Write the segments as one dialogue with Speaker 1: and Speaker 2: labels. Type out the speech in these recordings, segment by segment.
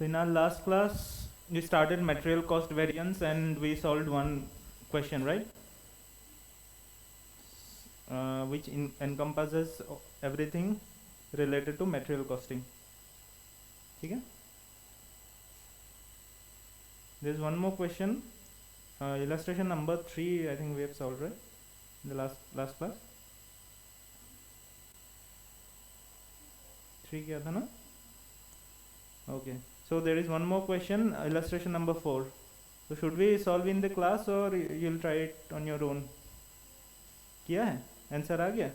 Speaker 1: So in our last class, we started material cost variance and we solved one question, right? Which encompasses everything related to material costing. ठीक है? There's one more question. Illustration number 3, I think we have solved, right? In the last class. 3 क्या था ना? Okay. So there is one more question, illustration number 4. So should we solve in the class or you'll try it on your own? किया है? Answer आ गया?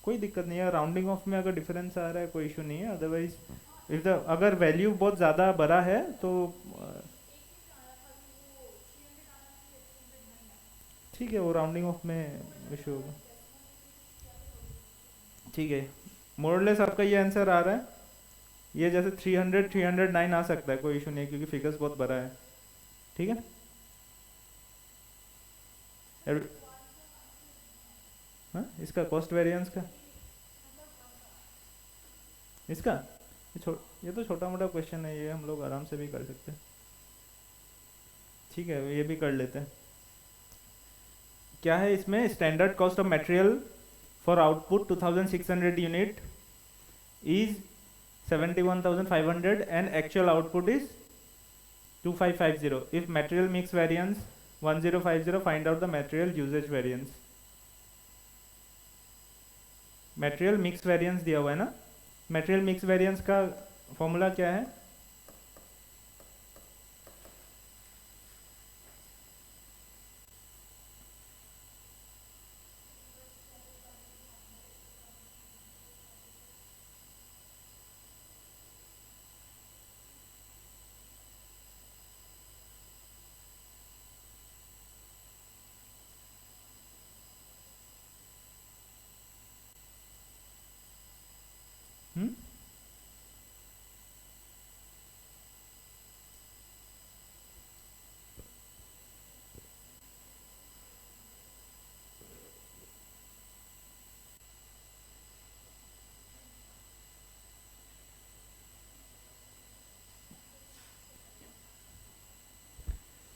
Speaker 1: कोई दिक्कत नहीं है, राउंडिंग ऑफ में अगर डिफरेंस आ रहा है कोई इशू नहीं है, अदरवाइज इफ द अगर वैल्यू बहुत ज़्यादा बड़ा है तो ठीक है, वो राउंडिंग ऑफ में इशू होगा. ठीक है, मोरलेस आपका ये आंसर आ रहा है. ये जैसे 300 309 आ सकता है, कोई इशू नहीं है क्योंकि फिगर्स बहुत बड़ा है. ठीक है. हाँ, इसका कॉस्ट वेरिएंस का इसका ये तो छोटा मोटा क्वेश्चन है, ये हम लोग आराम से भी कर सकते हैं. ठीक है, ये भी कर लेते हैं. क्या है इसमें? Standard cost of material for output 2600 unit is 71,500 and actual output is 2550. If material mix variance 1050, find out the material usage variance. Material mix variance दिया हुआ है ना. मटेरियल मिक्स वेरिएंस का फॉर्मूला क्या है?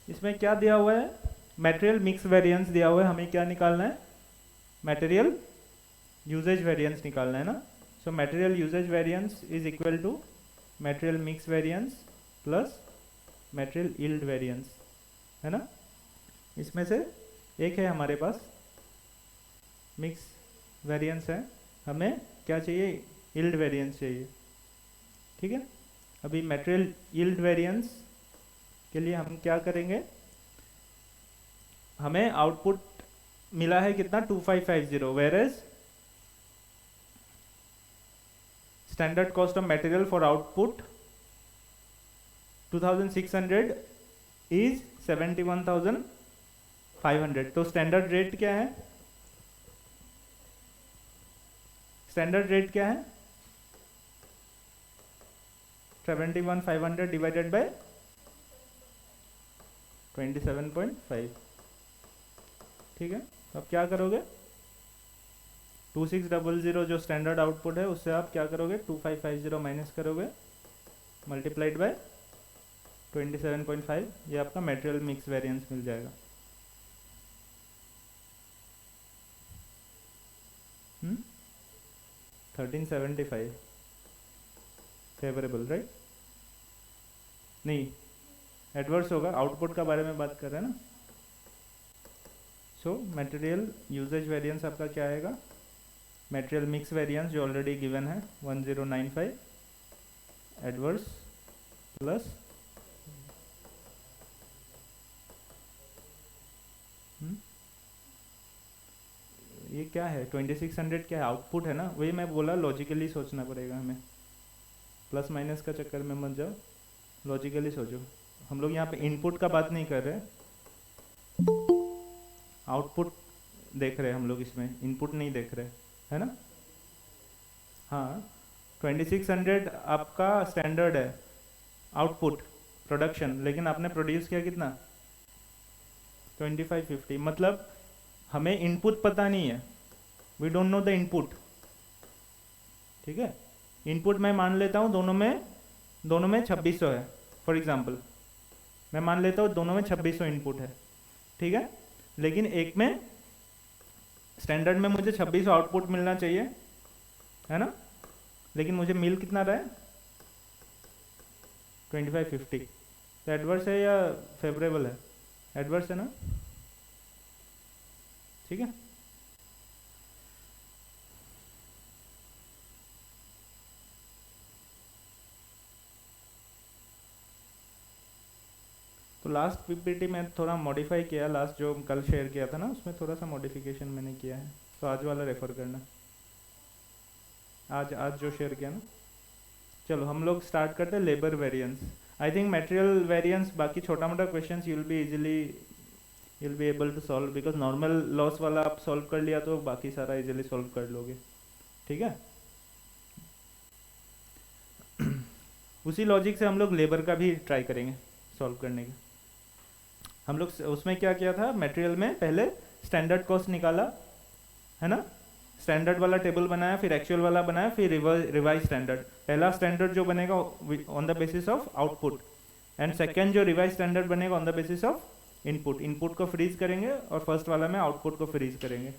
Speaker 1: इसमें क्या दिया हुआ है? मटेरियल मिक्स वेरिएंस दिया हुआ है. हमें क्या निकालना है? मटेरियल यूजेज वेरिएंस निकालना है ना. So material usages variance is equal to material mix variance plus material yield variance, है ना. इसमें से एक है हमारे पास मिक्स वेरिएंस है, हमें क्या चाहिए? यील्ड वेरिएंस चाहिए. ठीक है. अभी मटेरियल यील्ड वेरिएंस के लिए हम क्या करेंगे? हमें आउटपुट मिला है कितना? 2550, where as standard cost of material for output 2600 is 71,500. तो स्टैंडर्ड रेट क्या है? स्टैंडर्ड रेट क्या है? 71,500 डिवाइडेड बाय 27.5. ठीक है. तो आप क्या करोगे? 2600 जो स्टैंडर्ड आउटपुट है उससे आप क्या करोगे? 2550 माइनस करोगे, मल्टीप्लाइड बाय 27.5. ये आपका मटेरियल मिक्स वेरिएंस मिल जाएगा. 1375 फेवरेबल, राइट? नहीं, एडवर्स होगा. आउटपुट का बारे में बात कर रहे हैं ना. सो मटेरियल यूजेज वेरिएंस आपका क्या आएगा? मटेरियल मिक्स वेरिएंस जो ऑलरेडी गिवन है 1095 एडवर्स प्लस ये क्या है? 2600 क्या है? आउटपुट है ना. वही मैं बोला, लॉजिकली सोचना पड़ेगा हमें. प्लस माइनस का चक्कर में मत जाओ, लॉजिकली सोचो. हम लोग यहाँ पे इनपुट का बात नहीं कर रहे, आउटपुट देख रहे हैं हम लोग. इसमें इनपुट नहीं देख रहे, है ना. हाँ, 2600 आपका स्टैंडर्ड है आउटपुट प्रोडक्शन, लेकिन आपने प्रोड्यूस किया कितना? 2550. मतलब हमें इनपुट पता नहीं है, we don't know the input. ठीक है. इनपुट मैं मान लेता हूँ दोनों में 2600 है, फॉर एग्जांपल मैं मान लेता हूँ दोनों में 2600 इनपुट है, ठीक है। लेकिन एक में स्टैंडर्ड में मुझे 2600 आउटपुट मिलना चाहिए, है ना, लेकिन मुझे मिल कितना रहा है 2550। तो एडवर्स है या फेवरेबल है? एडवर्स है ना, ठीक है। तो लास्ट पीपीटी में थोड़ा मॉडिफाई किया, लास्ट जो कल शेयर किया था ना उसमें थोड़ा सा मॉडिफिकेशन मैंने किया है, तो आज वाला रेफर करना, आज जो शेयर किया ना। चलो हम लोग स्टार्ट करते हैं labour variance. I think material variance बाकी छोटा मोटा questions you will be able to solve, because normal loss वाला आप सॉल्व कर लिया तो बाकी सारा इजीली सॉल्व कर लोगे, ठीक है। उसी लॉजिक से हम लोग लेबर का भी ट्राई करेंगे सॉल्व करने का। हम लोग उसमें क्या किया था, मटेरियल में पहले स्टैंडर्ड कॉस्ट निकाला, है ना, स्टैंडर्ड वाला टेबल बनाया, फिर एक्चुअल वाला बनाया, फिर रिवाइज स्टैंडर्ड। पहला स्टैंडर्ड जो बनेगा on the basis of output, and second जो रिवाइज स्टैंडर्ड बनेगा on the basis of input को फ्रीज करेंगे, और फर्स्ट वाला में आउटपुट को फ्रीज करेंगे,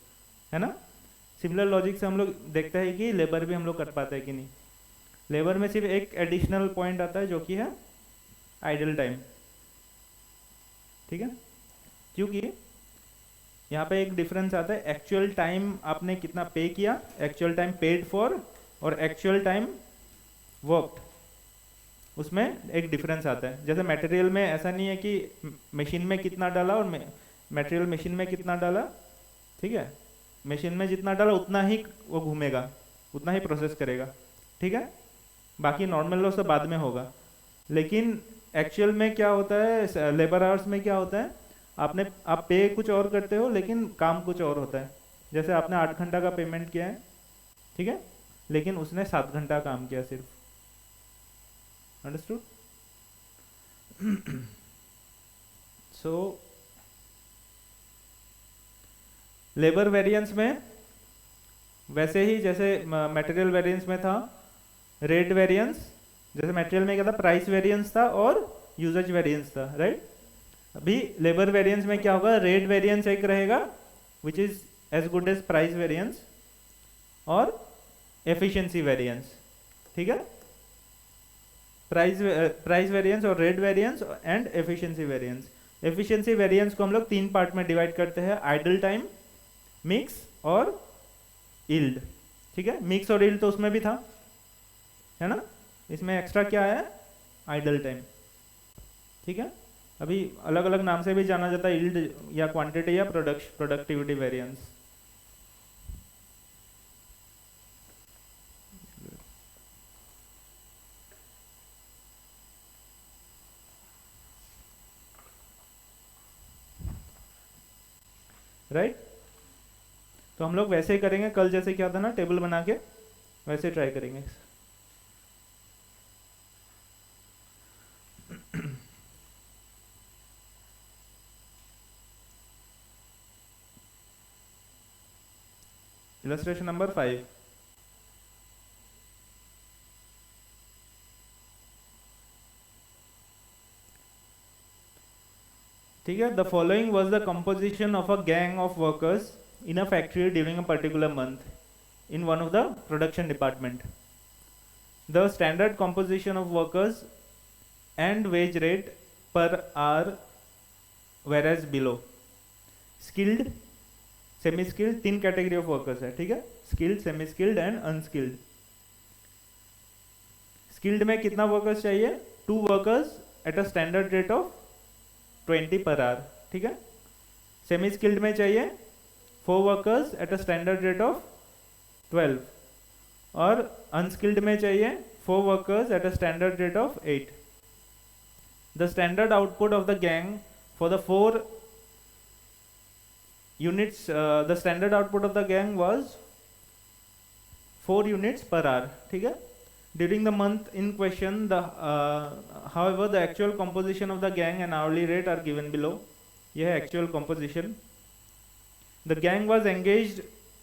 Speaker 1: है ना। सिमिलर लॉजिक से हम लोग देखते हैं कि लेबर भी हम लोग कर पाते हैं कि नहीं। लेबर में सिर्फ एक एडिशनल पॉइंट आता है जो कि है आइडल टाइम, ठीक है, क्योंकि यहाँ पे एक डिफरेंस आता है, एक्चुअल टाइम आपने कितना पे किया, एक्चुअल टाइम पेड फॉर, और एक्चुअल टाइम वर्कड, उसमें एक डिफरेंस आता है। जैसे मटेरियल में ऐसा नहीं है कि मशीन में कितना डाला और मटेरियल मशीन में कितना डाला, ठीक है, मशीन में जितना डाला उतना ही वो घूमेगा, उतना ही प्रोसेस करेगा, ठीक है, बाकी नॉर्मल लॉस तो बाद में होगा। लेकिन एक्चुअल में क्या होता है, लेबर आवर्स में क्या होता है, आप पे कुछ और करते हो लेकिन काम कुछ और होता है। जैसे आपने 8 घंटा का पेमेंट किया है, ठीक है, लेकिन उसने 7 घंटा काम किया सिर्फ, अंडरस्टूड। सो लेबर वेरिएंस में वैसे ही जैसे मटेरियल वेरिएंस में था रेट वेरिएंस, जैसे मटेरियल में क्या था, प्राइस वेरिएंस था और यूजेज वेरिएंस था, राइट। अभी लेबर वेरिएंस में क्या होगा, रेट वेरिएंस एक रहेगा which is as good as price variance, और एफिशिएंसी वेरिएंस, ठीक है। प्राइस वेरिएंस और rate variance and efficiency variance. Efficiency variance को हम लोग 3 पार्ट में डिवाइड करते हैं, आइडल टाइम, मिक्स और यील्ड, ठीक है। मिक्स और यील्ड तो उसमें भी था, है ना, इसमें एक्स्ट्रा क्या है, आइडल टाइम, ठीक है। अभी अलग अलग नाम से भी जाना जाता है, यील्ड या क्वांटिटी या प्रोडक्टिविटी वेरिएंस। राइट, तो हम लोग वैसे ही करेंगे, कल जैसे क्या था ना, टेबल बना के वैसे ट्राई करेंगे। Illustration number 5. ठीक है, the following was the composition of a gang of workers in a factory during a particular month in one of the production department. The standard composition of workers and wage rate per hour were as below. Skilled, semi skilled, 3 category of workers है, ठीक है, skilled, semi skilled and unskilled. Skilled में कितना workers चाहिए, 2 workers at a standard rate of 20 per our, ठीक है. Semi skilled में चाहिए 4 workers at a standard rate of 12 और अनस्किल्ड में चाहिए 4 workers at a standard rate of 8. The standard output of the gang for the 4 units, the standard output of the gang was 4 units per hour, ठीक है. During the month in question, however the actual composition of the gang and hourly rate are given below. यह है actual composition. The gang was engaged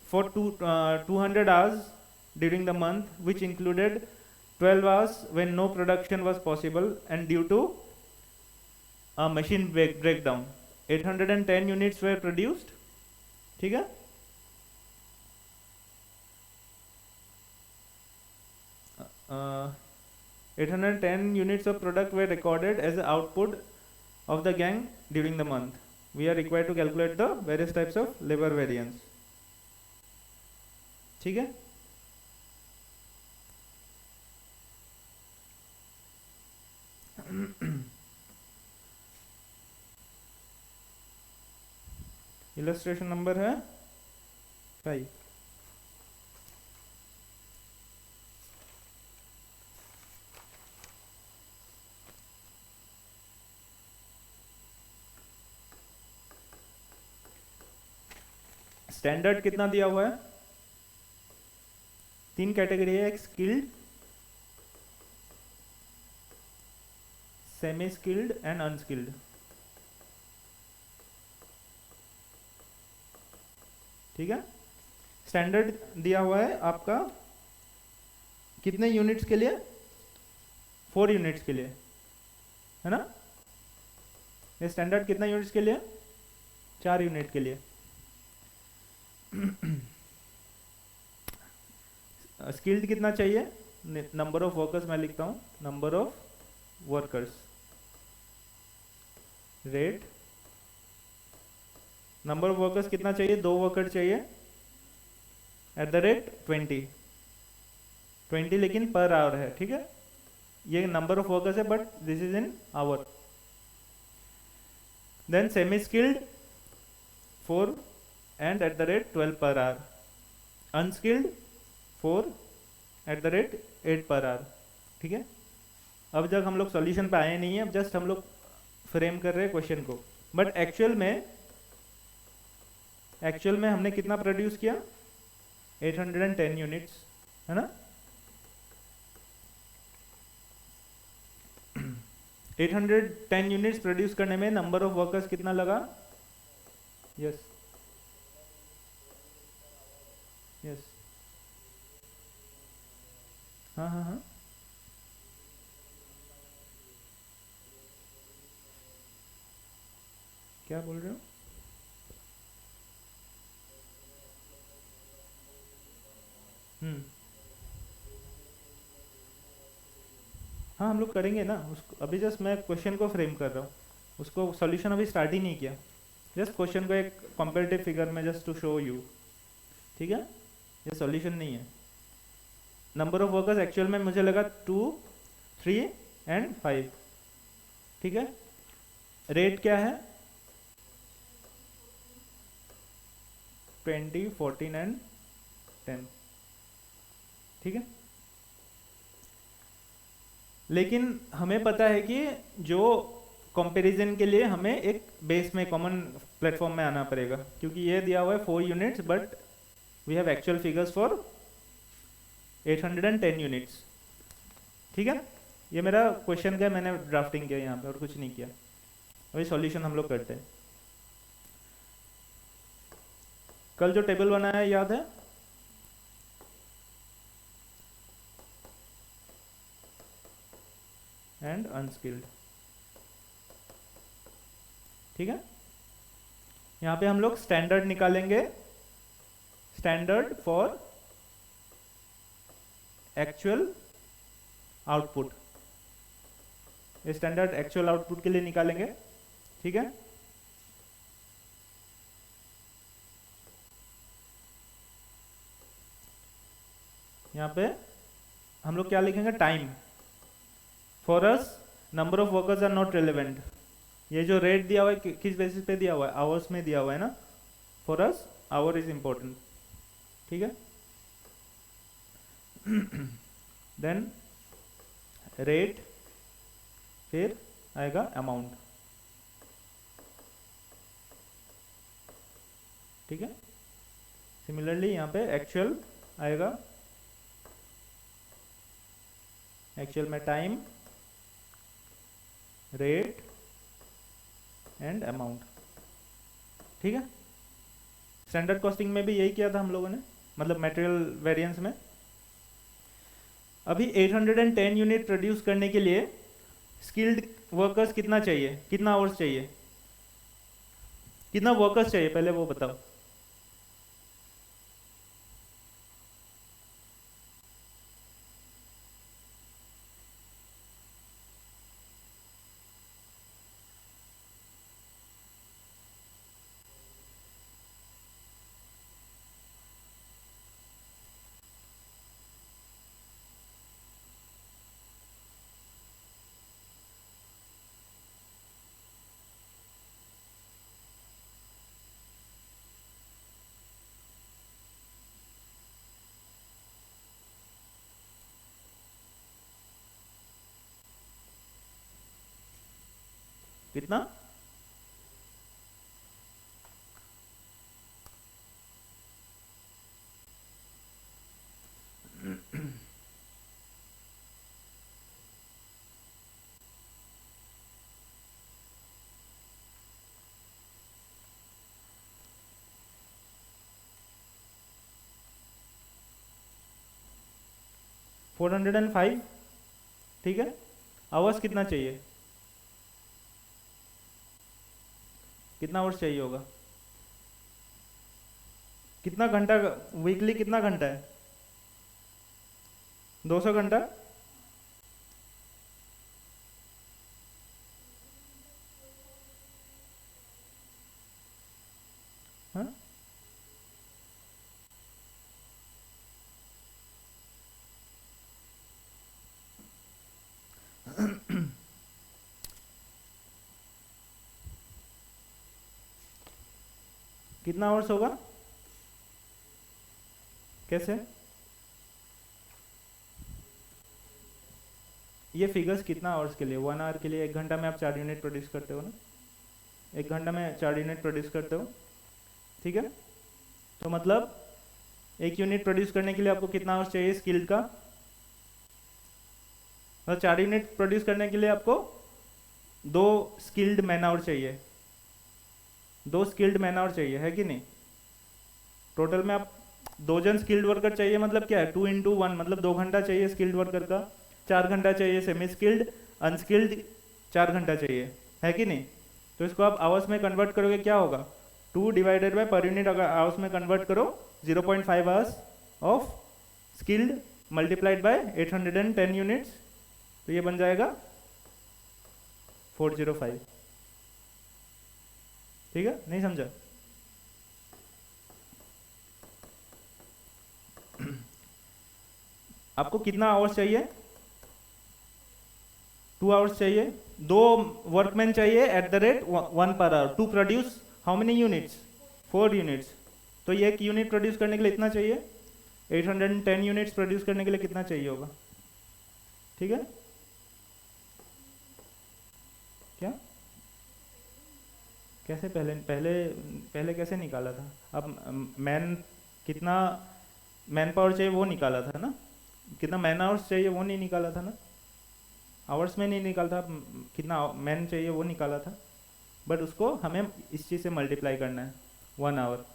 Speaker 1: for 200 hours during the month, which included 12 hours when no production was possible and due to a machine breakdown. 810 units were produced. ठीक है, uh, 810 units of product were recorded as the output of the gang during the month. We are required to calculate the various types of labor variance. ठीक है, illustration number है 5. Standard कितना दिया हुआ है? 3 category है, एक skilled, semi skilled and unskilled. ठीक है, स्टैंडर्ड दिया हुआ है आपका कितने यूनिट्स के लिए? 4 यूनिट्स के लिए, है ना. ये स्टैंडर्ड कितना यूनिट्स के लिए? 4 यूनिट के लिए. स्किल्ड कितना चाहिए? नंबर ऑफ वर्कर्स मैं लिखता हूं, number of workers, rate. Number of workers कितना चाहिए? 2 वर्कर चाहिए, एट द रेट 20, लेकिन पर आवर है. ठीक है, ये नंबर ऑफ वर्कर्स है but this is in hour. Then semi skilled 4 and at the rate 12 per hour. Unskilled 4 at the rate 8 per hour. ठीक है, अब जब हम लोग सॉल्यूशन पे आए नहीं है, अब जस्ट हम लोग फ्रेम कर रहे हैं क्वेश्चन को. बट एक्चुअल में हमने कितना प्रोड्यूस किया? 810 यूनिट्स, है ना. 810 यूनिट्स प्रोड्यूस करने में नंबर ऑफ वर्कर्स कितना लगा? यस यस, हाँ हाँ हाँ, क्या बोल रहे हो? हाँ हम लोग करेंगे ना उसको. अभी जस्ट मैं क्वेश्चन को फ्रेम कर रहा हूँ, उसको सॉल्यूशन अभी स्टार्ट ही नहीं किया. जस्ट क्वेश्चन को एक कंपैरेटिव फिगर में जस्ट टू शो यू. ठीक है, ये सॉल्यूशन नहीं है. नंबर ऑफ वर्कर्स एक्चुअल में मुझे लगा 2, 3 एंड 5. ठीक है, रेट क्या है? 20, 14 एंड 10. ठीक है, लेकिन हमें पता है कि जो कंपैरिजन के लिए हमें एक बेस में कॉमन प्लेटफॉर्म में आना पड़ेगा, क्योंकि ये दिया हुआ है 4 units but we have actual figures for 810 units. ठीक है, ये मेरा क्वेश्चन का मैंने ड्राफ्टिंग किया यहाँ पे और कुछ नहीं किया. अभी सॉल्यूशन हम लोग करते हैं. कल जो टेबल बनाया है याद है? And unskilled. ठीक है, यहाँ पे हम लोग स्टैंडर्ड निकालेंगे, स्टैंडर्ड फॉर एक्चुअल आउटपुट. ये स्टैंडर्ड एक्चुअल आउटपुट के लिए निकालेंगे. ठीक है, यहाँ पे हम लोग क्या लिखेंगे? Time. For us number of workers are not relevant. ये जो रेट दिया हुआ है किस बेसिस पे दिया हुआ है? आवर्स में दिया हुआ है ना. For us our is important. ठीक है, देन रेट, फिर आएगा अमाउंट. ठीक है, सिमिलरली यहाँ पे एक्चुअल आएगा, एक्चुअल में टाइम, रेट एंड अमाउंट. ठीक है, स्टैंडर्ड कॉस्टिंग में भी यही किया था हम लोगों ने, मतलब मटेरियल वेरिएंस में. अभी 810 यूनिट प्रोड्यूस करने के लिए स्किल्ड वर्कर्स कितना चाहिए, कितना आवर्स चाहिए, कितना वर्कर्स चाहिए, पहले वो बताओ। कितना? $405, ठीक है। आवर्स कितना चाहिए, कितना आवर्स चाहिए होगा, कितना घंटा, वीकली कितना घंटा है, 200 घंटा। हाँ, कितना आवर्स होगा, कैसे? ये फिगर्स कितना आवर्स के लिए, 1 आवर के लिए, 1 घंटा में आप 4 यूनिट प्रोड्यूस करते हो ना, 1 घंटा में 4 यूनिट प्रोड्यूस करते हो, ठीक है। तो मतलब 1 यूनिट प्रोड्यूस करने के लिए आपको कितना आवर्स चाहिए स्किल्ड का, मतलब 4 यूनिट प्रोड्यूस करने के लिए आपको 2 स्किल्ड मैन आवर चाहिए, 2 स्किल्ड मैन आवर चाहिए, है कि नहीं। टोटल में आप 2 जन स्किल्ड वर्कर चाहिए, मतलब क्या है, 2 into 1, मतलब 2 घंटा चाहिए स्किल्ड वर्कर का, 4 घंटा चाहिए सेमी स्किल्ड, अनस्किल्ड 4 घंटा चाहिए, है कि नहीं। तो इसको आप आवर्स में कन्वर्ट करोगे, क्या होगा, 2 डिवाइडेड बाय पर यूनिट, अगर आवर्स में कन्वर्ट करो 0.5 hours of skilled multiplied by 810 units, तो ये बन जाएगा 405, ठीक है। नहीं समझा? आपको कितना आवर्स चाहिए, 2 आवर्स चाहिए, 2 वर्कमैन चाहिए at the rate 1 per hour to produce how many units, 4 units. तो ये 1 यूनिट प्रोड्यूस करने के लिए इतना चाहिए, 810 यूनिट्स प्रोड्यूस करने के लिए कितना चाहिए होगा, ठीक है। क्या, कैसे, पहले पहले पहले कैसे निकाला था, अब मैन कितना मैन पावर चाहिए वो निकाला था ना, कितना मैन आवर्स चाहिए वो नहीं निकाला था ना, आवर्स में नहीं निकाला था, कितना मैन चाहिए वो निकाला था, बट उसको हमें इस चीज़ से मल्टीप्लाई करना है 1 आवर,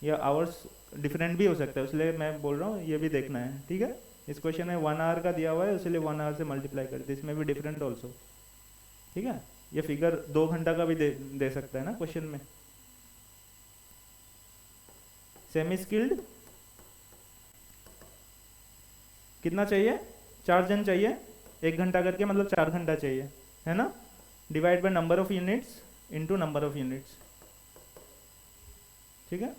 Speaker 1: या आवर्स डिफरेंट भी हो सकता है, इसलिए मैं बोल रहा हूँ ये भी देखना है, ठीक है। इस क्वेश्चन में 1 आवर का दिया हुआ है, इसलिए 1 आवर से मल्टीप्लाई कर दे, इसमें भी डिफरेंट ऑल्सो, ठीक है। ये फिगर 2 घंटा का भी दे सकता है ना क्वेश्चन में। सेमी स्किल्ड कितना चाहिए, 4 जन चाहिए, 1 घंटा करके, मतलब 4 घंटा चाहिए, है ना। Divide by number of units into number of units, ठीक है।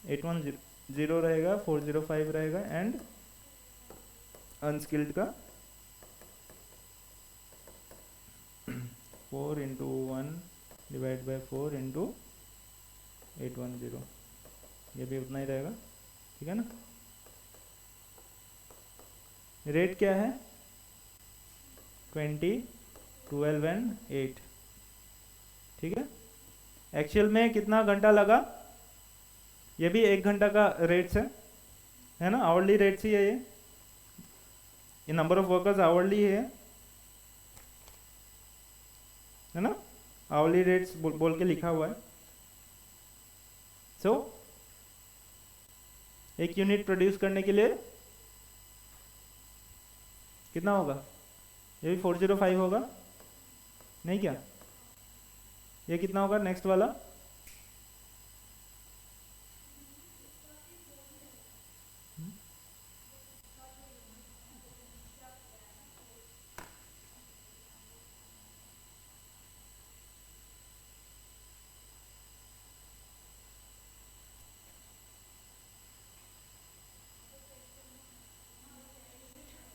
Speaker 1: 810 रहेगा, 405 रहेगा, एंड अनस्किल्ड का 4 into 1 डिवाइड बाय 4 into 810, ये भी उतना ही रहेगा, ठीक है ना। रेट क्या है, 20, 12 एंड 8, ठीक है। एक्चुअल में कितना घंटा लगा, ये भी 1 घंटा का रेट्स है ना, आवरली रेट्स ही है ये नंबर ऑफ वर्कर्स आवरली है ना, आवरली रेट्स बोल के लिखा हुआ है। सो 1 यूनिट प्रोड्यूस करने के लिए कितना होगा? ये भी 405 होगा नहीं क्या? ये कितना होगा नेक्स्ट वाला?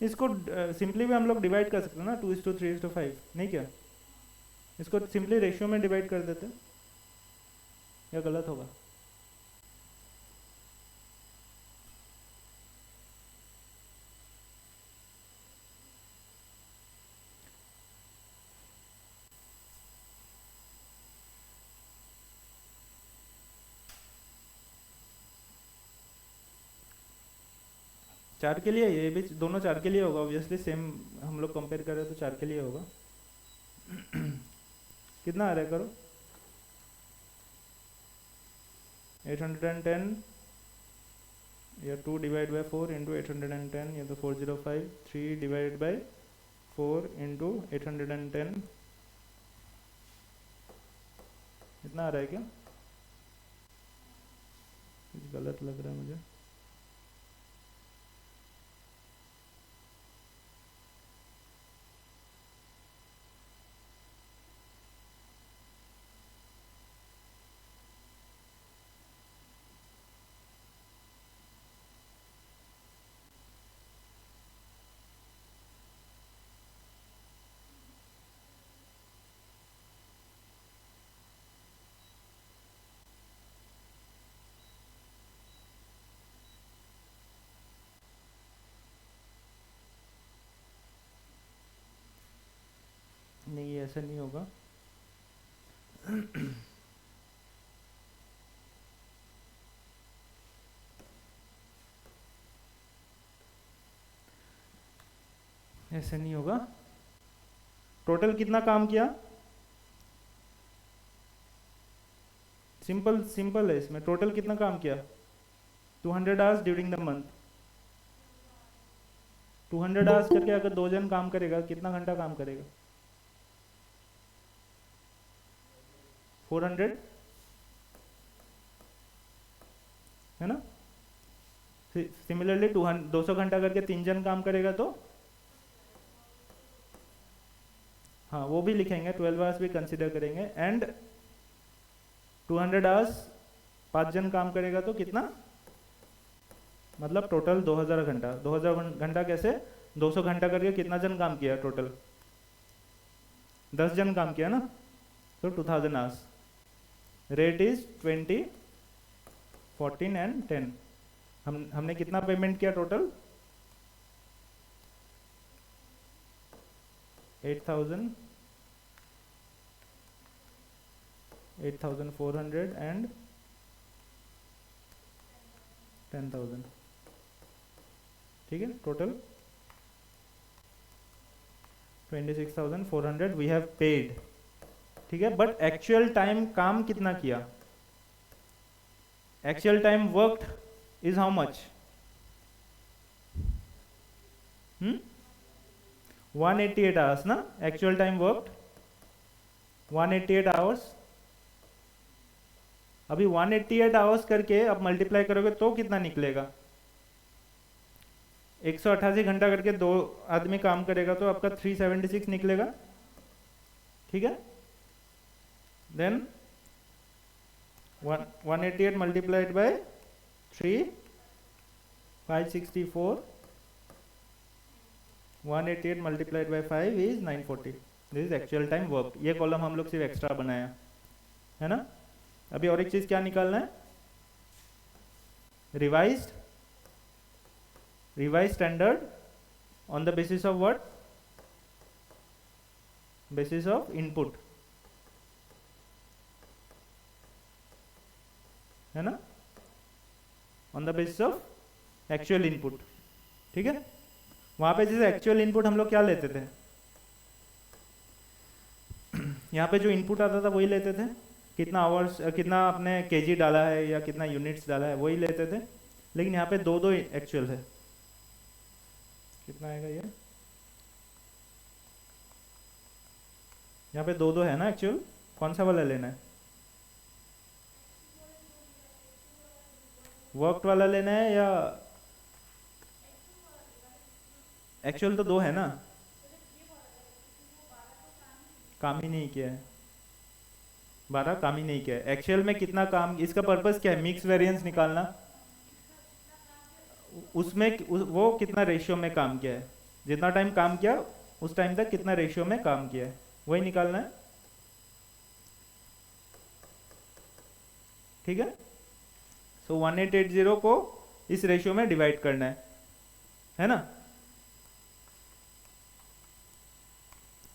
Speaker 1: इसको सिंपली भी हम लोग डिवाइड कर सकते हैं ना, 2:3:5 नहीं क्या? इसको सिंपली रेशियो में डिवाइड कर देते, या गलत होगा? चार के लिए, ये भी दोनों चार के लिए होगा ऑब्वियसली, सेम हम लोग कंपेयर कर रहे हैं तो चार के लिए होगा। कितना आ रहा है करो? 810 या 2 डिवाइड बाई 4 इंटू 810, या तो 405, 3 डिवाइड बाई 4 इंटू 810, इतना आ रहा है क्या? कुछ गलत लग रहा है मुझे। नहीं, ऐसा नहीं होगा। ऐसे नहीं होगा। टोटल कितना काम किया? सिंपल सिंपल है इसमें, टोटल कितना काम किया? 200 hours during the month. 200 hours करके अगर 2 जन काम करेगा कितना घंटा काम करेगा? 400 है ना। सिमिलरली 200 घंटा करके 3 जन काम करेगा तो, हाँ वो भी लिखेंगे, 12 आवर्स भी कंसिडर करेंगे। एंड 200 आवर्स 5 जन काम करेगा तो कितना? मतलब टोटल 2000 घंटा। 2000 घंटा कैसे? 200 घंटा करके कितना जन काम किया टोटल? 10 जन काम किया ना, तो 2000 आवर्स। Rate is 20, 14 and 10। हमने कितना पेमेंट किया टोटल? 8,000, 8,400 एंड 10,000। ठीक है, टोटल 26,400 वी हैव पेड। ठीक है, बट एक्चुअल टाइम काम कितना किया? Actual time worked is how much? 188 hours ना, actual time worked 188 hours। अभी 188 hours करके अब मल्टीप्लाई करोगे तो कितना निकलेगा? 188 घंटा करके 2 आदमी काम करेगा तो आपका 376 निकलेगा। ठीक है, then 188 multiplied by 3, 564, 188 multiplied by 5 is 940। This is actual time work. ये कॉलम हम लोग सिर्फ एक्स्ट्रा बनाया है ना। अभी और एक चीज क्या निकालना है? Revise standard on the basis of what? Basis of input, है ना, on the basis of actual input. ठीक है, वहां पे जैसे एक्चुअल इनपुट हम लोग क्या लेते थे? यहाँ पे जो इनपुट आता था वही लेते थे, कितना आवर्स, कितना आपने केजी डाला है या कितना यूनिट्स डाला है वही लेते थे। लेकिन यहाँ पे दो एक्चुअल है। कितना आएगा ये? यहाँ पे दो दो है ना एक्चुअल, कौन सा वाला लेना है? वर्कड वाला लेना है या एक्चुअल? तो दो है ना, काम ही नहीं किया है, 12 काम ही नहीं किया है। एक्चुअल में कितना काम, इसका पर्पस क्या है? मिक्स वेरिएंस निकालना। वो कितना रेशियो में काम किया है, जितना टाइम काम किया उस टाइम तक कितना रेशियो में काम किया है, वही निकालना है। ठीक है, सो 1880 को इस रेशियो में डिवाइड करना है ना?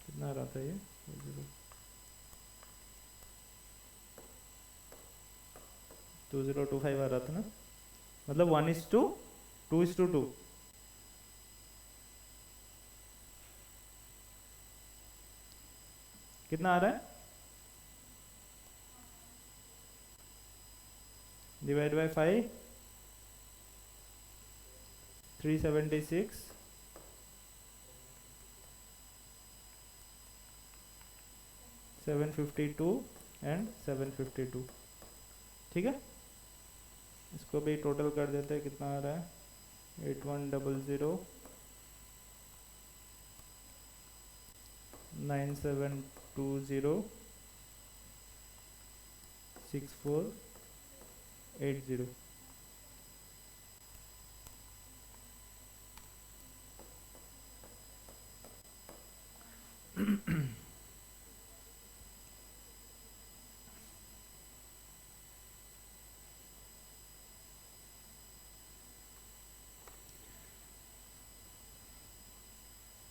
Speaker 1: कितना आ रहा था ये? 2025 आ रहा था ना, मतलब 1:2:2। कितना आ रहा है? Divide by 5, 376, 752 and 752। ठीक है, इसको भी टोटल कर देते हैं, कितना आ रहा है? 8100, 9720, 6480।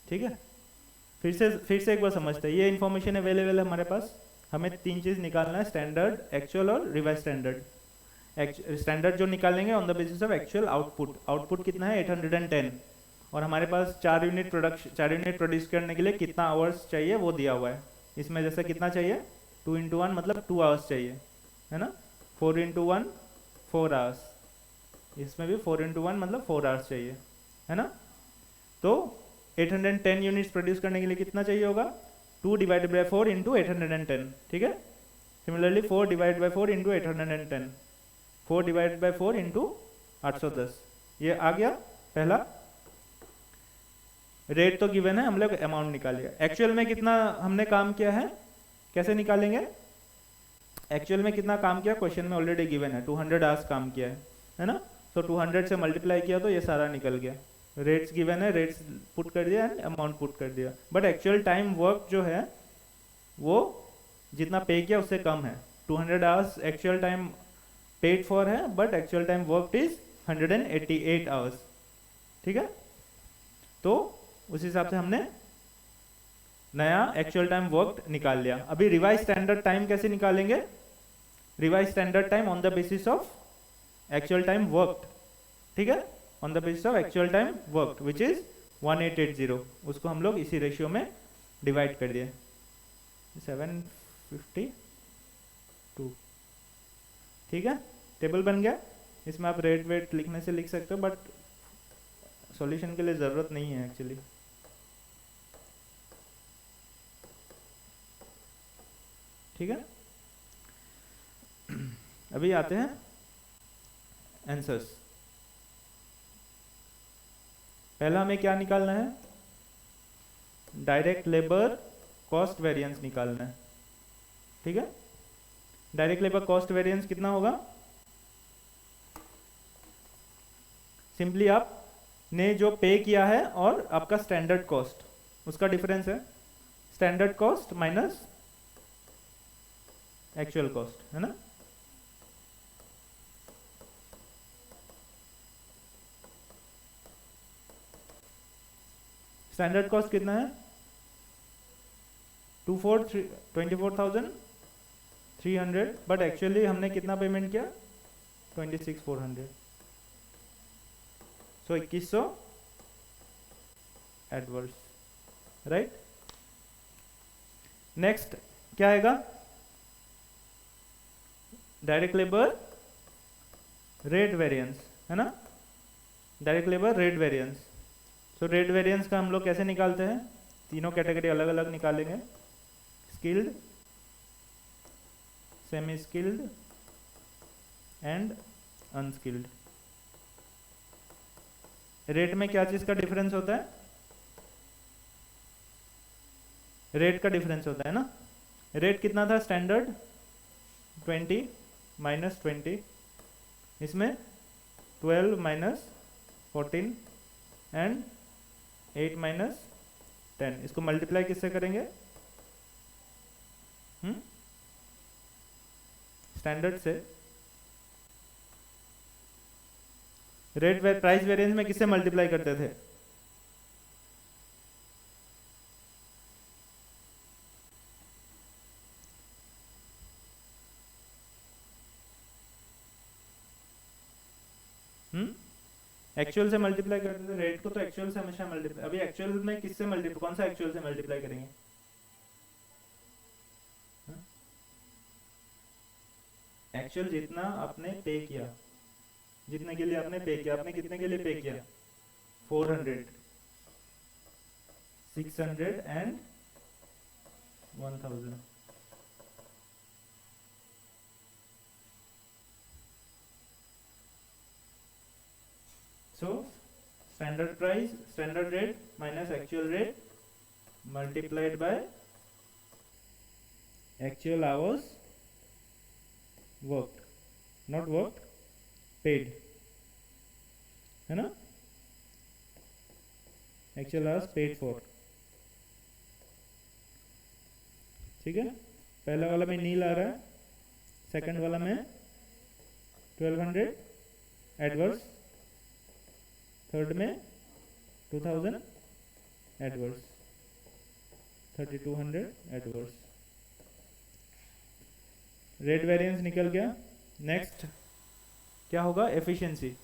Speaker 1: ठीक है, फिर से एक बार समझते हैं। ये इन्फॉर्मेशन अवेलेबल है हमारे पास, हमें तीन चीज निकालना है, स्टैंडर्ड, एक्चुअल और रिवाइज स्टैंडर्ड। स्टैंडर्ड जो निकालेंगे on the basis of actual output. Output कितना है? 810। और हमारे पास 4 यूनिट प्रोड्यूस करने के लिए कितना आवर्स चाहिए वो दिया हुआ है। इसमें जैसे कितना चाहिए? 2 × 1 मतलब 2 आवर्स चाहिए, है ना? 4 × 1 4 आवर्स, इसमें भी 4 × 1 मतलब 4 आवर्स चाहिए, है ना? तो 810 यूनिट्स प्रोड्यूस करने के लिए कितना चाहिए होगा? 2 डिवाइडेड बाय 4 इंटू 810। ठीक है, similarly 4 divide by 4 into 810, 4 divided by 4 into 810। ये आ गया पहला। रेट तो गिवन है, हम लोग अमाउंट निकालिए। एक्चुअल में कितना हमने काम किया है, कैसे निकालेंगे? एक्चुअल में कितना काम किया क्वेश्चन में ऑलरेडी गिवन है, 200 आवर्स काम किया है ना? तो 200 से मल्टीप्लाई किया तो ये सारा निकल गया। रेट्स गिवन है, रेट्स पुट कर दिया एंड अमाउंट पुट कर दिया। बट एक्चुअल टाइम वर्क जो है वो जितना पे किया उससे कम है। 200 hours actual time paid for है, but actual time work is 188 hours. ठीक है, तो उस हिसाब से हमने नया एक्चुअल टाइम वर्क निकाल लिया। अभी रिवाइज स्टैंडर्ड टाइम कैसे निकालेंगे? Revise standard time on the basis of actual time work. ठीक है, on the basis of actual time work which is 1880, उसको हम लोग इसी रेशियो में डिवाइड कर दिए, 752। ठीक है, टेबल बन गया। इसमें आप रेट वेट लिखने से लिख सकते हो, बट सॉल्यूशन के लिए ज़रूरत नहीं है एक्चुअली। ठीक है, अभी आते हैं आंसर्स। पहला हमें क्या निकालना है? डायरेक्ट लेबर कॉस्ट वेरिएंस निकालना है। ठीक है, डायरेक्ट लेबर कॉस्ट वेरिएंस कितना होगा? सिंपली आपने जो पे किया है और आपका स्टैंडर्ड कॉस्ट, उसका डिफरेंस है। Standard cost minus actual cost, है ना? स्टैंडर्ड कॉस्ट कितना है? 24,300, बट एक्चुअली हमने कितना पेमेंट किया? 26,400, सो 2100 एडवर्स, राइट? नेक्स्ट क्या आएगा? डायरेक्ट लेबर रेट वेरिएंस, है ना? Direct labour rate variance. So rate variance का हम लोग कैसे निकालते हैं? तीनों कैटेगरी अलग अलग निकालेंगे। Skilled, semi skilled and unskilled. Rate में क्या चीज का डिफरेंस होता है? रेट का डिफरेंस होता है ना। रेट कितना था स्टैंडर्ड? 20 माइनस 20, इसमें 12 माइनस 14 एंड 8 माइनस 10। इसको मल्टीप्लाई किससे करेंगे? स्टैंडर्ड से। रेट प्राइस वेरिएंस में किससे मल्टीप्लाई करते थे? एक्चुअल से मल्टीप्लाई करते थे। रेट को तो एक्चुअल से हमेशा मल्टीप्लाई। अभी एक्चुअल में किससे मल्टीप्लाई, कौन सा एक्चुअल से मल्टीप्लाई करेंगे? एक्चुअल जितना आपने पे किया, जितने के लिए आपने पे किया। आपने कितने के लिए पे किया? 400, 600 and 1000। So standard price, standard rate minus actual rate multiplied by actual hours worked, not worked, paid, है ना? actual hours paid for। ठीक है, पहला वाला में नील आ रहा है, सेकंड वाला में 1200 एडवर्स, थर्ड में 2000 एडवर्स, 3200 एडवर्स। रेट वेरिएंस निकल गया। नेक्स्ट क्या होगा? Efficiency.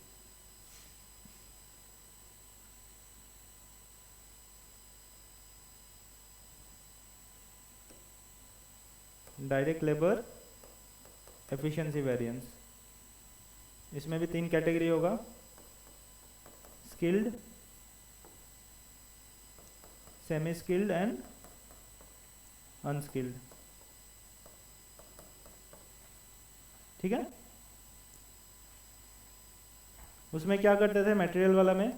Speaker 1: Direct labour efficiency variance. इसमें भी 3 कैटेगरी होगा, skilled, semi skilled and unskilled. ठीक है, उसमें क्या करते थे मटेरियल वाला में?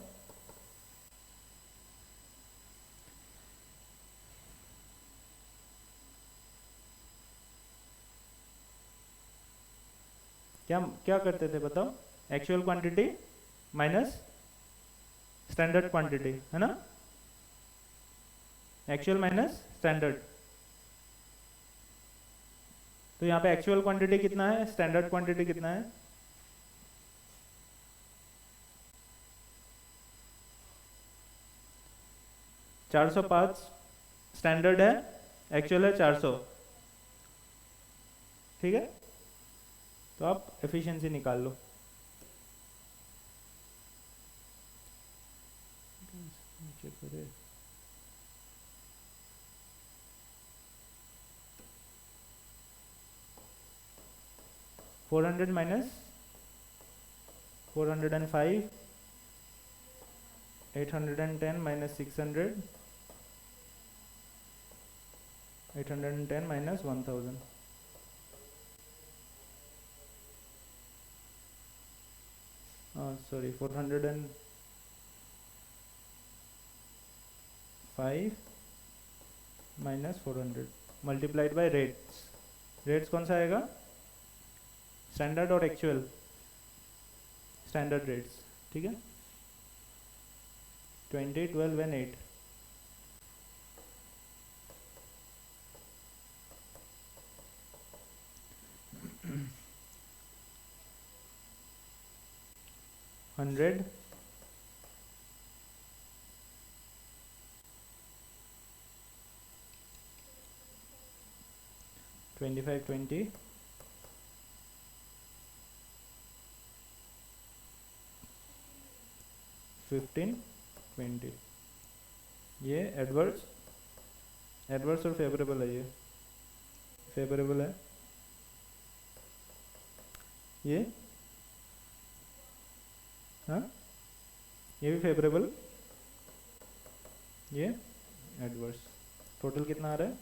Speaker 1: क्या क्या करते थे बताओ? Actual quantity minus standard quantity, है ना? Actual minus standard. तो यहाँ पे एक्चुअल क्वांटिटी कितना है, स्टैंडर्ड क्वांटिटी कितना है? चार सौ 5 स्टैंडर्ड है, एक्चुअल है 400। ठीक है, तो आप एफिशिएंसी निकाल लो। Check 400 minus 405, 810 minus 600, 810 minus 1000। Sorry 405 minus 400 multiplied by rates. Rates कौन सा आएगा? स्टैंडर्ड और एक्चुअल। Standard rates. ठीक है, 20, 12 एंड 8। $100, 25, 20, 15, 20। ये एडवर्स और फेवरेबल है। ये फेवरेबल है, ये हाँ, ये भी फेवरेबल, ये एडवर्स। टोटल कितना आ रहा है?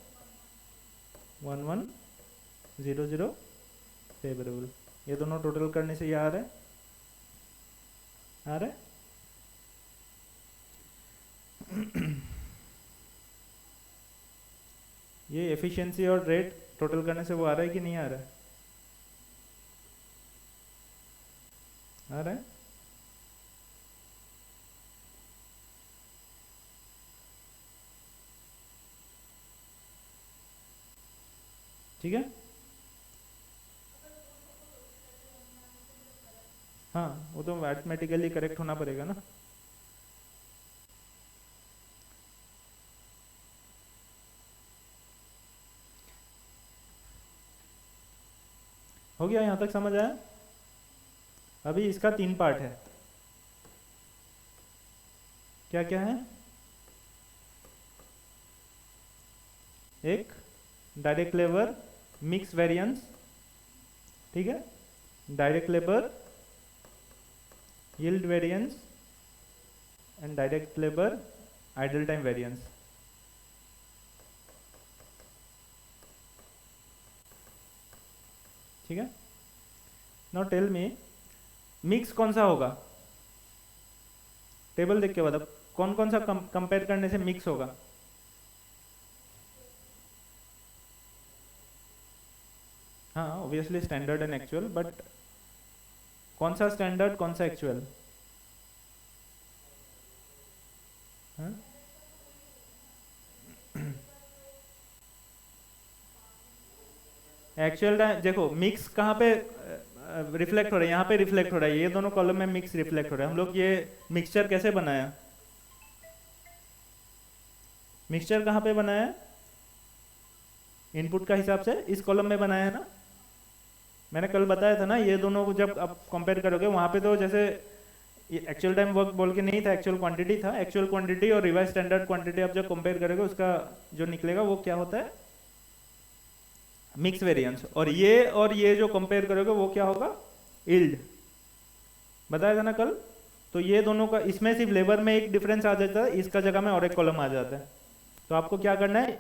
Speaker 1: 1100 फेवरेबल। ये दोनों टोटल करने से ये आ रहा है, आ रहा है। ये एफिशिएंसी और रेट टोटल करने से वो आ रहा है कि नहीं आ रहा है? आ रहा है। ठीक है, हाँ वो तो मैथमेटिकली करेक्ट होना पड़ेगा ना। हो गया, यहाँ तक समझ आया? अभी इसका 3 पार्ट है। क्या क्या है? एक डायरेक्ट लेबर मिक्स वेरिएंस, ठीक है, direct labour yield variance and direct labour idle time variance. ठीक है, नाउ टेल मी मिक्स कौन सा होगा? टेबल देख के बता कौन कौन सा कंपेयर करने से मिक्स होगा। हाँ obviously standard and actual, but कौन सा स्टैंडर्ड कौन सा एक्चुअल? एक्चुअल टाइम देखो, मिक्स कहाँ पे रिफ्लेक्ट हो रहा है? यहाँ पे रिफ्लेक्ट हो रहा है, ये दोनों कॉलम में मिक्स रिफ्लेक्ट हो रहा है। हम लोग ये मिक्सचर कैसे बनाया? मिक्सचर कहाँ पे बनाया? इनपुट का हिसाब से इस कॉलम में बनाया है ना। मैंने कल बताया था ना, ये दोनों को जब आप कंपेयर करोगे वहां पे तो जैसे एक्चुअल टाइम वर्क बोल के नहीं था, एक्चुअल क्वांटिटी था। एक्चुअल क्वांटिटी और रिवाइज स्टैंडर्ड क्वांटिटी आप जब कंपेयर करोगे उसका जो निकलेगा वो क्या होता है? Mix variance. और ये जो कंपेयर करोगे वो क्या होगा? यील्ड। बताया था ना कल। तो ये दोनों का, इसमें सिर्फ लेबर में एक डिफरेंस आ जाता है, इसका जगह में और एक कॉलम आ जाता है। तो आपको क्या करना है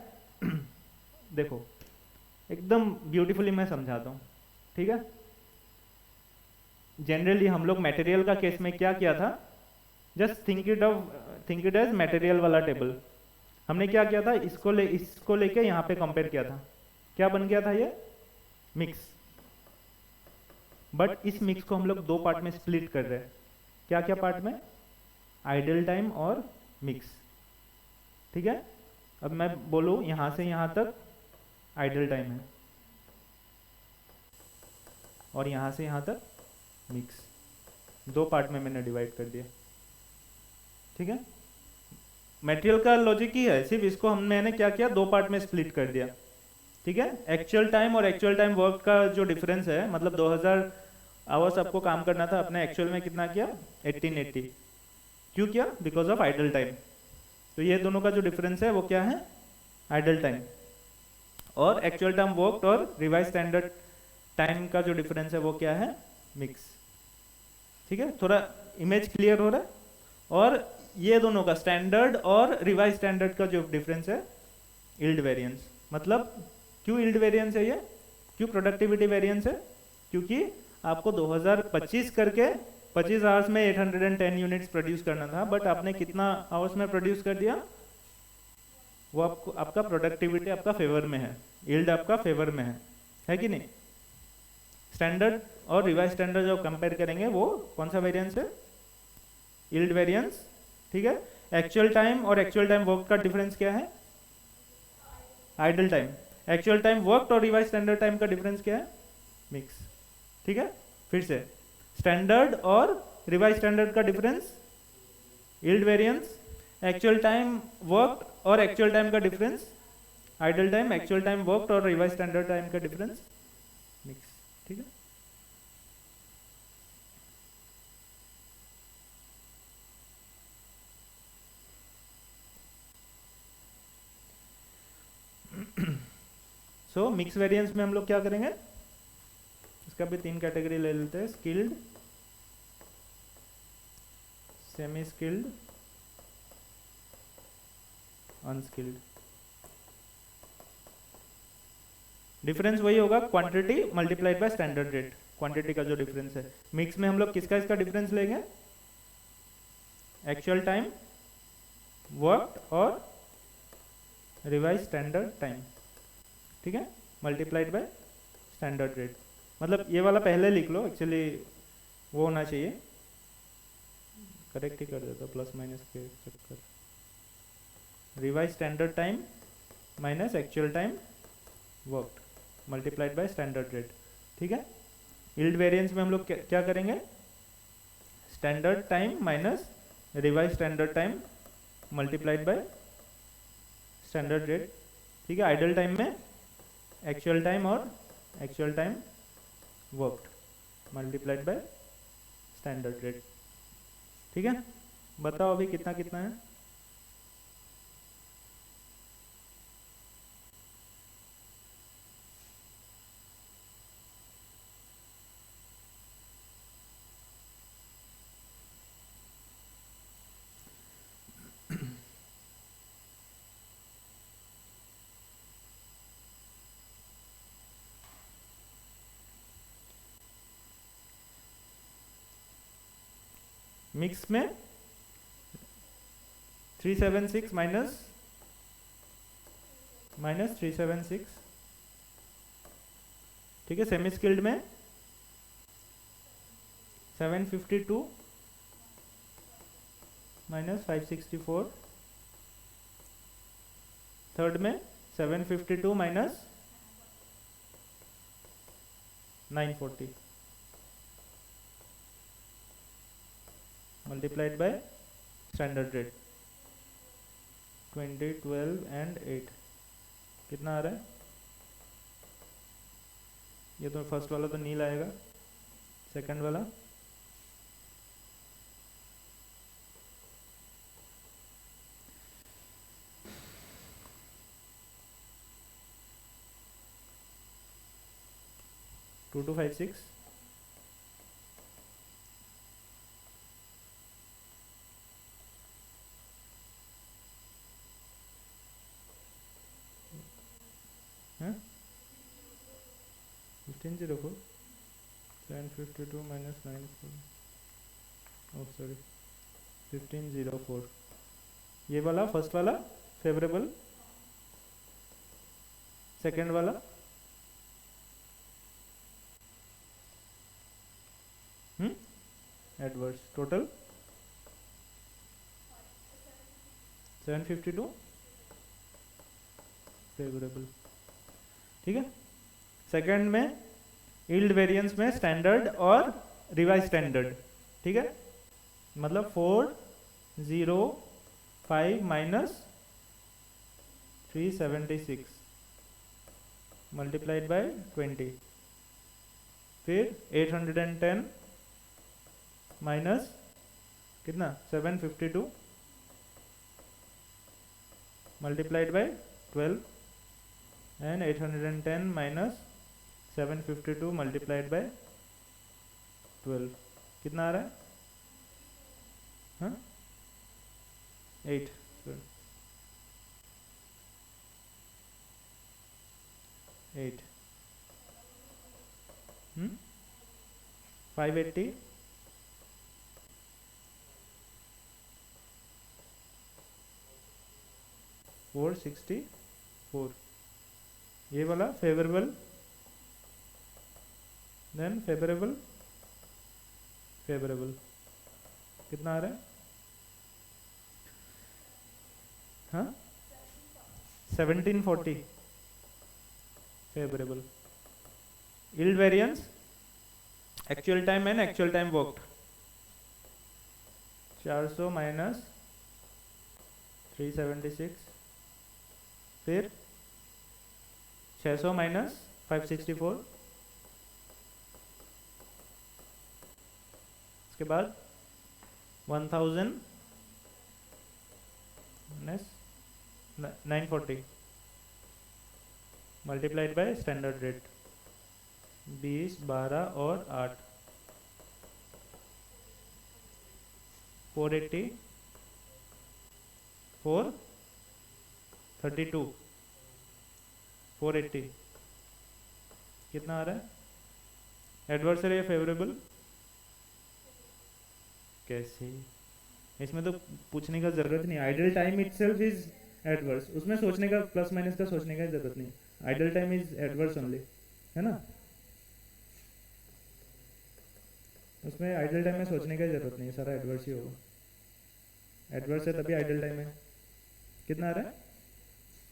Speaker 1: देखो एकदम ब्यूटीफुली मैं समझाता हूँ, ठीक है। जनरली हम लोग मटेरियल का केस में क्या किया था, just think it as material वाला टेबल। हमने क्या किया था, इसको लेके यहाँ पे कंपेयर किया था। क्या बन गया था ये? मिक्स। बट इस मिक्स को हम लोग 2 पार्ट में स्प्लिट कर रहे हैं। क्या क्या पार्ट में? आइडल टाइम और मिक्स, ठीक है। अब मैं बोलूं यहां से यहां तक आइडल टाइम है और यहां से यहां तक मिक्स। 2 पार्ट में मैंने डिवाइड कर दिया, ठीक है। मटेरियल का लॉजिक ही है, सिर्फ इसको मैंने क्या किया, 2 पार्ट में स्प्लिट कर दिया, ठीक है। एक्चुअल टाइम और एक्चुअल टाइम वर्क का जो डिफरेंस है, मतलब 2000 आवर्स आपको काम करना था, अपने एक्चुअल में कितना किया? 1880। क्यों किया? Because of idle time. तो ये दोनों का जो डिफरेंस है वो क्या है? Idle time. और एक्चुअल टाइम वर्क और रिवाइज स्टैंडर्ड टाइम का जो डिफरेंस है वो क्या है? मिक्स, ठीक है। थोड़ा इमेज क्लियर हो रहा है। और ये दोनों का स्टैंडर्ड और रिवाइज स्टैंडर्ड का जो डिफरेंस है, यील्ड वेरिएंस। मतलब क्यों यील्ड वेरिएंस है ये? क्यों प्रोडक्टिविटी वेरिएंस है? क्योंकि आपको 2025 करके 25 आवर्स में 810 यूनिट्स प्रोड्यूस करना था, बट आपने कितना आवर्स में प्रोड्यूस कर दिया? वो आपको, आपका प्रोडक्टिविटी आपका फेवर में है, यील्ड आपका फेवर में है कि नहीं? स्टैंडर्ड और रिवाइज स्टैंडर्ड जो कंपेयर करेंगे वो कौन सा वेरिएंस है? यील्ड वेरिएंस, ठीक है। एक्चुअल टाइम और एक्चुअल टाइम वर्क का डिफरेंस क्या है? Idle time. Actual time work और रिवाइज स्टैंडर्ड टाइम का डिफरेंस क्या है? मिक्स, ठीक है। फिर से स्टैंडर्ड और रिवाइज स्टैंडर्ड का difference yield variance, actual time work और एक्चुअल टाइम का difference idle time, actual time work और रिवाइज स्टैंडर्ड टाइम का डिफरेंस मिक्स, ठीक है। सो मिक्स वेरिएंस में हम लोग क्या करेंगे, इसका भी 3 कैटेगरी ले लेते हैं, skilled, semi skilled, unskilled. Difference वही होगा quantity multiplied by standard rate, quantity का जो डिफरेंस है। मिक्स में हम लोग किसका इसका डिफरेंस लेंगे, एक्चुअल टाइम वर्क और रिवाइज स्टैंडर्ड टाइम, ठीक है, मल्टीप्लाइड बाय स्टैंडर्ड रेट। मतलब ये वाला पहले लिख लो, एक्चुअली वो होना चाहिए, करेक्ट ही कर देता प्लस माइनस के चक्कर, revise standard time minus actual time work multiplied by standard rate, ठीक है। यील्ड वेरिएंस में हम लोग क्या करेंगे, standard time minus revise standard time multiplied by standard rate, ठीक है। आइडल टाइम में एक्चुअल टाइम और actual time work multiplied by standard rate, ठीक है। बताओ अभी कितना कितना है, मिक्स में 376 माइनस 376, ठीक है। सेमी स्किल्ड में 752 माइनस 564, थर्ड में 752 minus 940 multiplied by standard rate 20, 12 and 8, कितना आ रहा है, ये तो फर्स्ट वाला तो नील आएगा, सेकंड वाला 2256, हाँ 1504, 752 माइनस 94, ओह सॉरी 1504, ये वाला फर्स्ट वाला फेवरेबल, सेकंड वाला एडवर्स, टोटल 752 फेवरेबल, ठीक है। सेकंड में यील्ड वेरिएंस में स्टैंडर्ड और रिवाइज स्टैंडर्ड, ठीक है, मतलब 405 माइनस 376 मल्टीप्लाइड बाय 20, फिर 810 माइनस कितना 752 multiplied by 12 and 810 minus 752 multiplied by 12, कितना आ रहा है, हाँ 8, 8 580 464, ये वाला फेवरेबल, देन फेवरेबल फेवरेबल, कितना आ रहा है, हाँ 1740 favourable. Yield variance actual time and actual time worked 400 minus 376, फिर 600 माइनस 564, उसके बाद 1000 minus 940 multiplied by standard rate 20, 12 और 8, 480, 432, 480 कितना आ रहा है? एडवर्सरी या फेवरेबल? कैसे? इसमें तो पूछने का जरूरत नहीं, idle time itself is adverse, उसमें सोचने का प्लस माइनस का सोचने का जरूरत नहीं, idle time is adverse only, है ना? उसमें आइडल टाइम में सोचने का जरूरत नहीं, सारा एडवर्स ही होगा, एडवर्स है तभी आइडल टाइम है। कितना आ रहा है?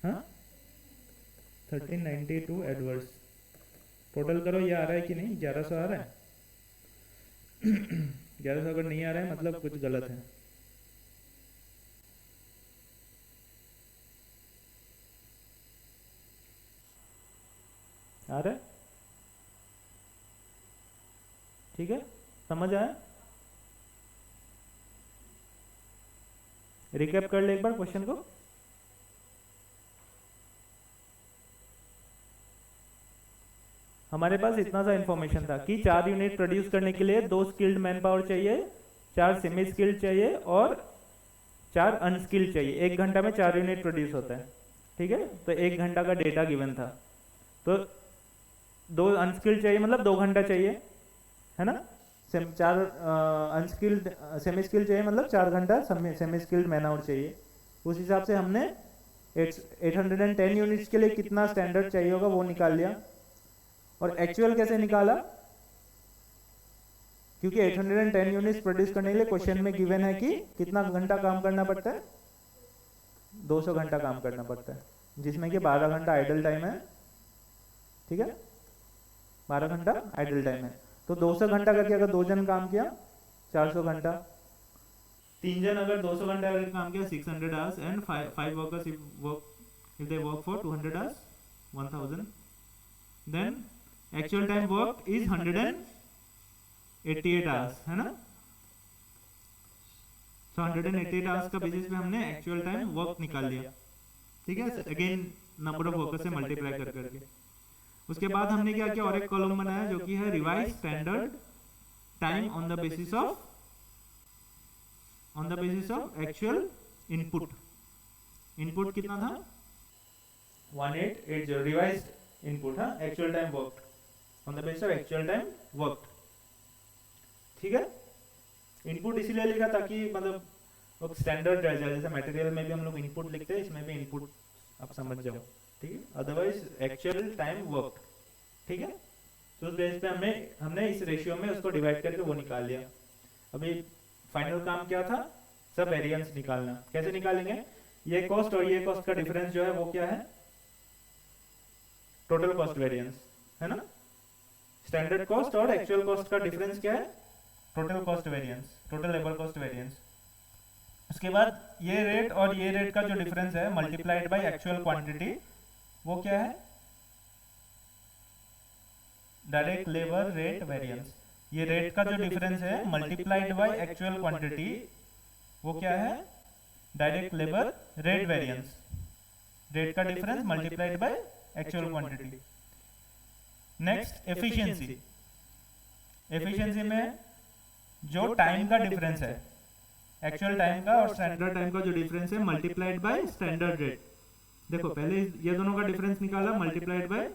Speaker 1: हाँ 1392 एडवर्स। टोटल करो, ये आ रहा है कि नहीं? 1100 आ रहा है? 1100 अगर नहीं आ रहा है मतलब कुछ गलत है। आ रहा है? ठीक है, समझ आया? रिकैप कर ले एक बार क्वेश्चन को। हमारे पास इतना सा इंफॉर्मेशन था कि 4 यूनिट प्रोड्यूस करने के लिए 2 स्किल्ड मैन पावर चाहिए, 4 सेमी स्किल्ड चाहिए और 4 अनस्किल्ड चाहिए। 1 घंटा में 4 यूनिट प्रोड्यूस होता है, ठीक है? तो 1 घंटा का डेटा गिवन था, तो 2 अनस्किल्ड चाहिए मतलब 2 घंटा चाहिए, है ना? 4 अनस्किल्ड सेमी स्किल्ड चाहिए मतलब 4 घंटा सेमी स्किल्ड मैन आवर चाहिए। उस हिसाब से हमने 810 यूनिट्स के लिए कितना स्टैंडर्ड चाहिए होगा वो निकाल लिया। और एक्चुअल कैसे निकाला? क्योंकि 810 यूनिट्स प्रोड्यूस करने के लिए क्वेश्चन में गिवन है कि कितना घंटा काम करना पड़ता है? 200 घंटा काम करना पड़ता है, जिसमें कि 12 घंटा आइडल टाइम है, ठीक है? 12 घंटा आइडल टाइम है, तो 200 घंटा करके अगर 2 जन काम किया 400 घंटा, 3 जन अगर 200 घंटा करके काम किया 600 hours, and 5 workers if they work for 200 hours 1000, then actual time worked is 188 hours, है ना? तो 188 आवर्स का बेसिस पे हमने एक्चुअल टाइम वर्क निकाल लिया, ठीक है? अगेन नंबर ऑफ वर्कर्स से मल्टीप्लाई कर करके। उसके बाद हमने क्या किया? और एक कॉलम बनाया जो कि है revise standard time on the basis of actual input. Input कितना था? 1880 रिवाइज्ड इनपुट, हाँ, actual time work on the basis of actual time work, ठीक है? इनपुट इसीलिए लिखा ताकि मतलब स्टैंडर्ड रह जाए, जैसे मटेरियल में भी हम लोग इनपुट लिखते हैं, इसमें भी इनपुट आप समझ जाओ, ठीक है? अदरवाइज एक्चुअल टाइम वर्क, ठीक है? तो उस बेस पे हमने इस रेशियो में उसको डिवाइड करके वो निकाल लिया। अभी फाइनल काम क्या था? सब वेरिएंस निकालना। कैसे निकालेंगे? ये कॉस्ट और ये कॉस्ट का डिफरेंस जो है वो क्या है? टोटल कॉस्ट वेरिएंस, है ना? स्टैंडर्ड कॉस्ट और एक्चुअल कॉस्ट का डिफरेंस क्या है? Total cost variance, total labour cost variance. उसके बाद ये रेट और ये रेट का जो डिफरेंस है मल्टीप्लाइड बाय एक्चुअल क्वांटिटी, वो क्या है? Direct labour rate variance. ये रेट का जो डिफरेंस है मल्टीप्लाइड बाय एक्चुअल क्वांटिटी, वो क्या है? Direct labour rate variance. Rate का difference multiplied by actual quantity. Next efficiency. Efficiency में जो टाइम का डिफरेंस है, एक्चुअल टाइम का और स्टैंडर्ड टाइम का जो डिफरेंस है मल्टीप्लाइड बाय स्टैंडर्ड रेट। देखो पहले ये दोनों का डिफरेंस निकाला मल्टीप्लाइड बाय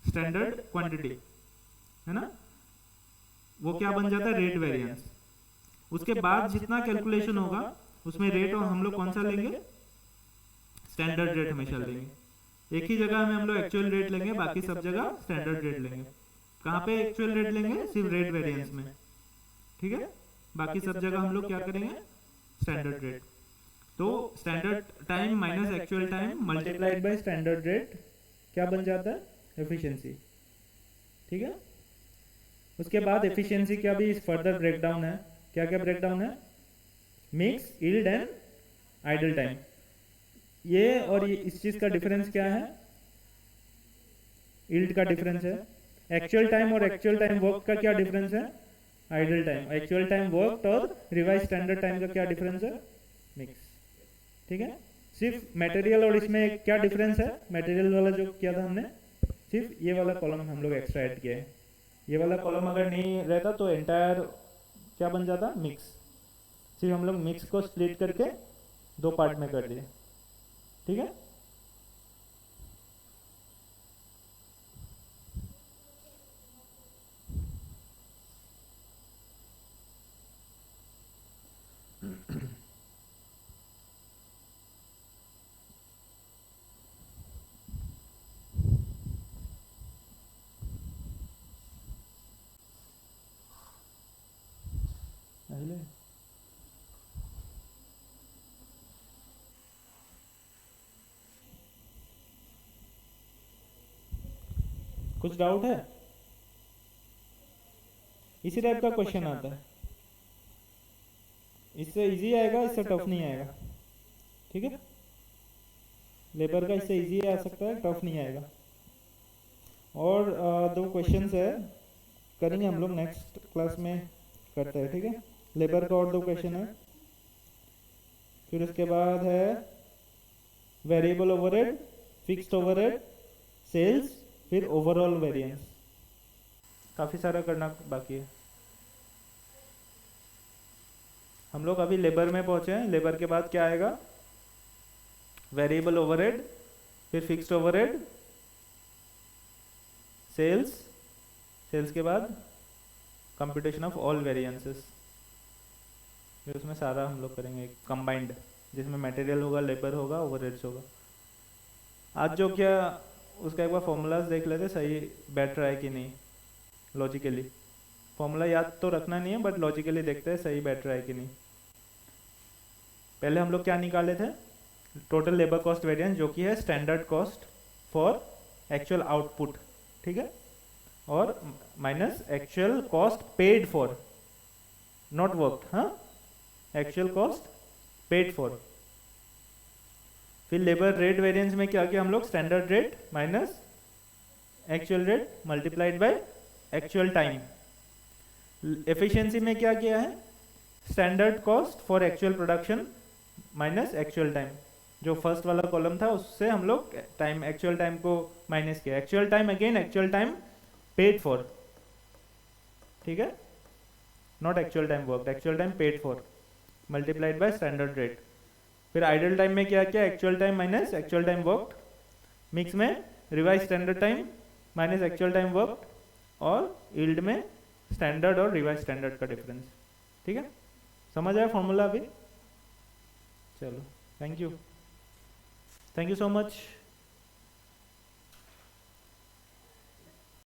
Speaker 1: स्टैंडर्ड क्वांटिटी, है ना? वो क्या बन जाता है? Rate variance. उसके बाद जितना कैलकुलेशन होगा उसमें रेट और हम लोग कौन सा लेंगे? स्टैंडर्ड रेट हमेशा लेंगे। एक ही जगह में हम लोग एक्चुअल रेट लेंगे, बाकी सब जगह स्टैंडर्ड रेट लेंगे। कहाँ पे एक्चुअल रेट लेंगे? सिर्फ रेट वेरिएंस में, ठीक है? बाकी सब जगह हम लोग क्या करेंगे? Standard rate. तो standard time minus actual time multiplied by standard rate क्या बन जाता है? एफिशिएंसी, ठीक है? उसके बाद एफिशिएंसी का भी फर्दर ब्रेकडाउन है। क्या क्या ब्रेकडाउन है? Mix, yield and idle time. ये और ये इस चीज का डिफरेंस क्या है? यील्ड का डिफरेंस है। एक्चुअल टाइम और एक्चुअल टाइम वर्क का क्या डिफरेंस है? Idle time. Actual time work और रिवाइज स्टैंडर्ड टाइम का क्या डिफरेंस है? मिक्स, ठीक है? सिर्फ मटेरियल और इसमें क्या डिफरेंस है? मटेरियल वाला जो किया था हमने, सिर्फ ये वाला कॉलम हम लोग एक्स्ट्रा ऐड किया है। ये वाला कॉलम अगर नहीं रहता तो एंटायर क्या बन जाता? मिक्स। सिर्फ हम लोग मिक्स को स्प्लिट करके 2 पार्ट में कर दिए, ठीक है? कुछ डाउट है? इसी टाइप का क्वेश्चन आता है, इससे इजी आएगा, इससे टफ नहीं आएगा। ठीक है, लेबर का इससे इजी आ सकता है, टफ नहीं आएगा। और दो क्वेश्चंस है, करेंगे हम लोग नेक्स्ट क्लास में करते हैं। ठीक है, लेबर का और दो क्वेश्चन है, फिर उसके बाद है variable overhead, fixed overhead, sales, फिर ओवरऑल वेरिएंस। काफ़ी सारा करना बाकी है। हम लोग अभी लेबर में पहुंचे हैं। लेबर के बाद क्या आएगा? वेरिएबल ओवरहेड, फिर फिक्स्ड ओवरहेड, सेल्स, सेल्स के बाद कंप्यूटेशन ऑफ ऑल वेरिएंसेस। फिर उसमें सारा हम लोग करेंगे कंबाइंड, जिसमें मटेरियल होगा, लेबर होगा, ओवरहेड्स होगा। आज जो क्या उसका एक बार फॉर्मूलाज देख लेते, सही बैठ रहा है कि नहीं लॉजिकली। फॉर्मूला याद तो रखना नहीं है, बट लॉजिकली देखते हैं सही बैठ रहा है कि नहीं। पहले हम लोग क्या निकाले थे? टोटल लेबर कॉस्ट वेरिएंस, जो कि है standard cost for actual output. ठीक है, और minus actual cost paid for, not work, हाँ, एक्चुअल कॉस्ट पेड फॉर। फिर लेबर रेट वेरिएंस में क्या किया हम लोग? Standard rate minus actual rate multiplied by actual time. Efficiency में क्या किया है? Standard cost for actual production minus actual time. जो फर्स्ट वाला कॉलम था उससे हम लोग टाइम, एक्चुअल टाइम को माइनस किया। Actual time again actual time paid for, ठीक है, not actual time work, actual time paid for multiplied by standard rate. फिर आइडल टाइम में क्या किया? Actual time minus actual time work. Mix में revise standard time minus actual time work, और yield में standard और रिवाइज स्टैंडर्ड का difference. ठीक है, समझ आया फॉर्मूला अभी? चलो, थैंक यू सो मच।